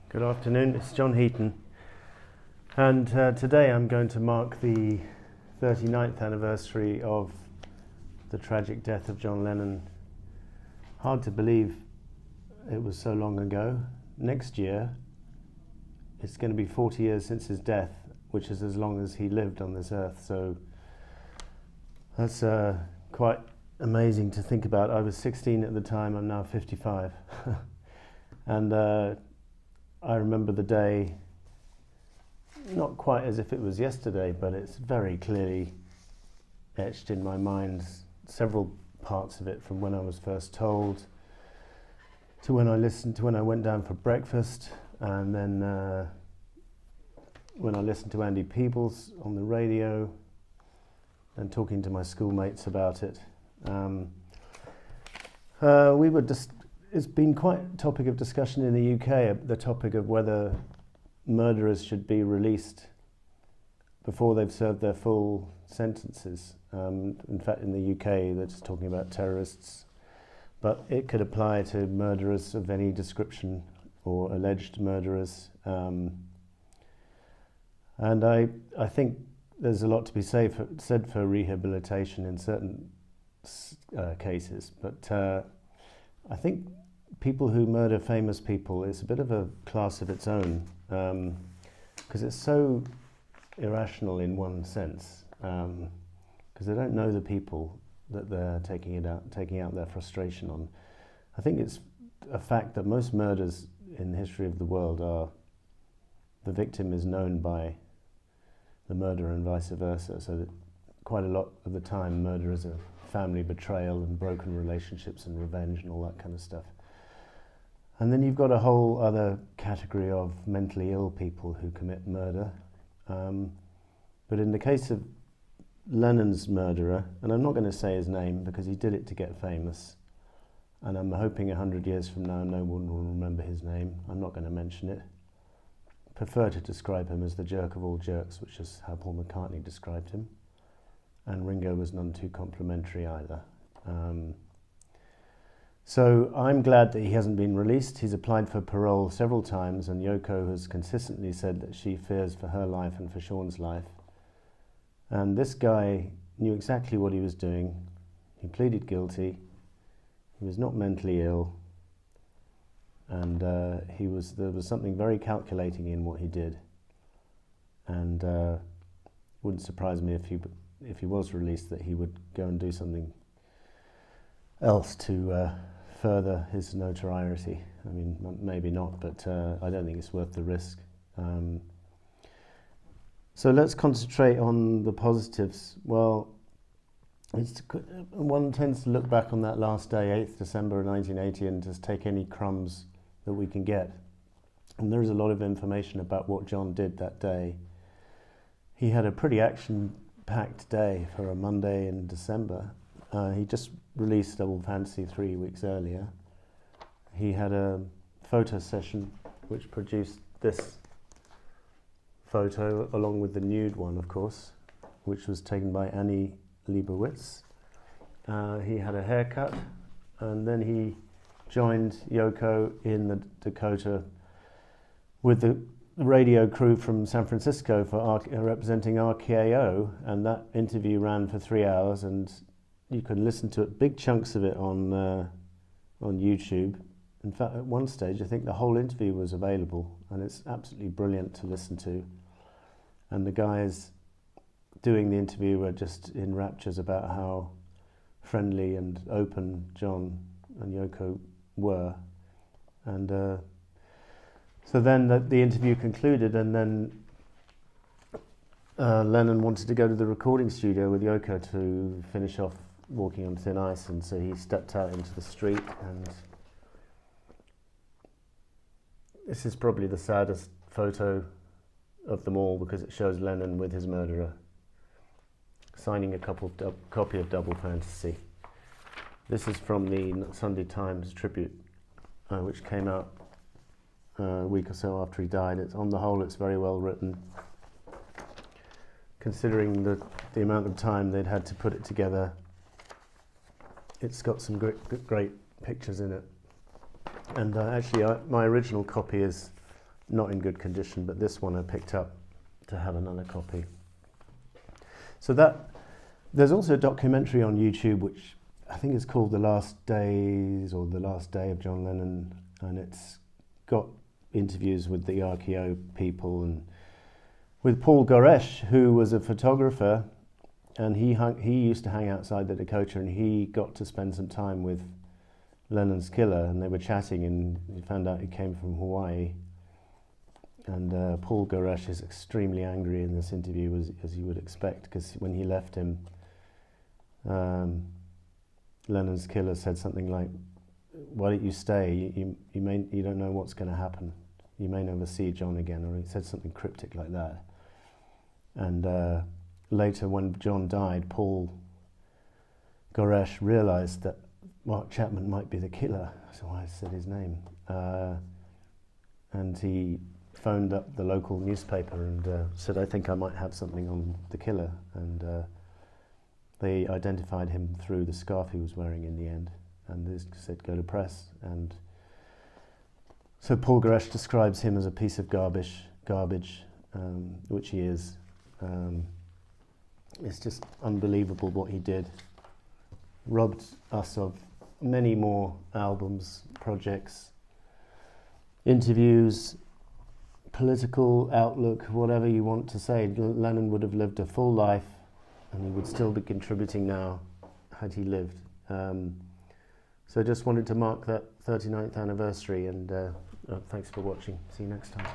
Good afternoon, it's John Heaton, and today I'm going to mark the 39th anniversary of the tragic death of John Lennon. Hard to believe it was so long ago. Next year it's going to be 40 years since his death, which is as long as he lived on this earth, so that's quite amazing to think about. I was 16 at the time, I'm now 55 and I remember the day not quite as if it was yesterday, but it's very clearly etched in my mind, several parts of it, from when I was first told to when I went down for breakfast, and then when I listened to Andy Peebles on the radio and talking to my schoolmates about it. It's been quite a topic of discussion in the UK, the topic of whether murderers should be released before they've served their full sentences. In fact, in the UK, they're just talking about terrorists, but it could apply to murderers of any description or alleged murderers. And I think there's a lot to be said for rehabilitation in certain cases, but I think people who murder famous people is a bit of a class of its own, because it's so irrational in one sense, because they don't know the people that they're taking out their frustration on. I think it's a fact that most murders in the history of the world are, the victim is known by the murderer and vice versa, so that quite a lot of the time murder is a family betrayal and broken relationships and revenge and all that kind of stuff. And then you've got a whole other category of mentally ill people who commit murder. But in the case of Lennon's murderer, and I'm not going to say his name because he did it to get famous, and I'm hoping 100 years from now no one will remember his name. I'm not going to mention it. I prefer to describe him as the jerk of all jerks, which is how Paul McCartney described him. And Ringo was none too complimentary either. So I'm glad that he hasn't been released. He's applied for parole several times, and Yoko has consistently said that she fears for her life and for Sean's life. And this guy knew exactly what he was doing. He pleaded guilty. He was not mentally ill, and there was something very calculating in what he did. And wouldn't surprise me if he was released that he would go and do something else to further his notoriety. I mean, maybe not, but I don't think it's worth the risk. So let's concentrate on the positives. Well, one tends to look back on that last day, 8th December 1980, and just take any crumbs that we can get. And there's a lot of information about what John did that day. He had a pretty action-packed day for a Monday in December. He just released Double Fantasy 3 weeks earlier. He had a photo session which produced this photo, along with the nude one, of course, which was taken by Annie Leibovitz. He had a haircut, and then he joined Yoko in the Dakota with the radio crew from San Francisco for representing RKO, and that interview ran for 3 hours, and you can listen to it, big chunks of it on YouTube. In fact, at one stage I think the whole interview was available, and it's absolutely brilliant to listen to. And the guys doing the interview were just in raptures about how friendly and open John and Yoko were. And so then the interview concluded, and then Lennon wanted to go to the recording studio with Yoko to finish off Walking on Thin Ice, and so he stepped out into the street, and this is probably the saddest photo of them all, because it shows Lennon with his murderer signing a copy of Double Fantasy. This is from the Sunday Times tribute, which came out a week or so after he died. On the whole, it's very well written, considering the amount of time they'd had to put it together. It's got some great pictures in it. And actually, my original copy is not in good condition, but this one I picked up to have another copy. So there's also a documentary on YouTube which I think is called The Last Days or The Last Day of John Lennon, and it's got interviews with the RKO people and with Paul Goresh, who was a photographer, and he used to hang outside the Dakota, and he got to spend some time with Lennon's killer, and they were chatting, and he found out he came from Hawaii. And Paul Goresh is extremely angry in this interview, as you would expect, because when he left him, Lennon's killer said something like, "Why don't you stay? You don't know what's going to happen. You may never see John again," or he said something cryptic like that. And later, when John died, Paul Goresh realised that Mark Chapman might be the killer, so I said his name. And he phoned up the local newspaper and said, "I think I might have something on the killer." And they identified him through the scarf he was wearing in the end. And they said, "Go to press." And so Paul Goresh describes him as a piece of garbage, which he is. It's just unbelievable what he did. Robbed us of many more albums, projects, interviews, political outlook, whatever you want to say. Lennon would have lived a full life, and he would still be contributing now had he lived. So I just wanted to mark that 39th anniversary, and thanks for watching. See you next time.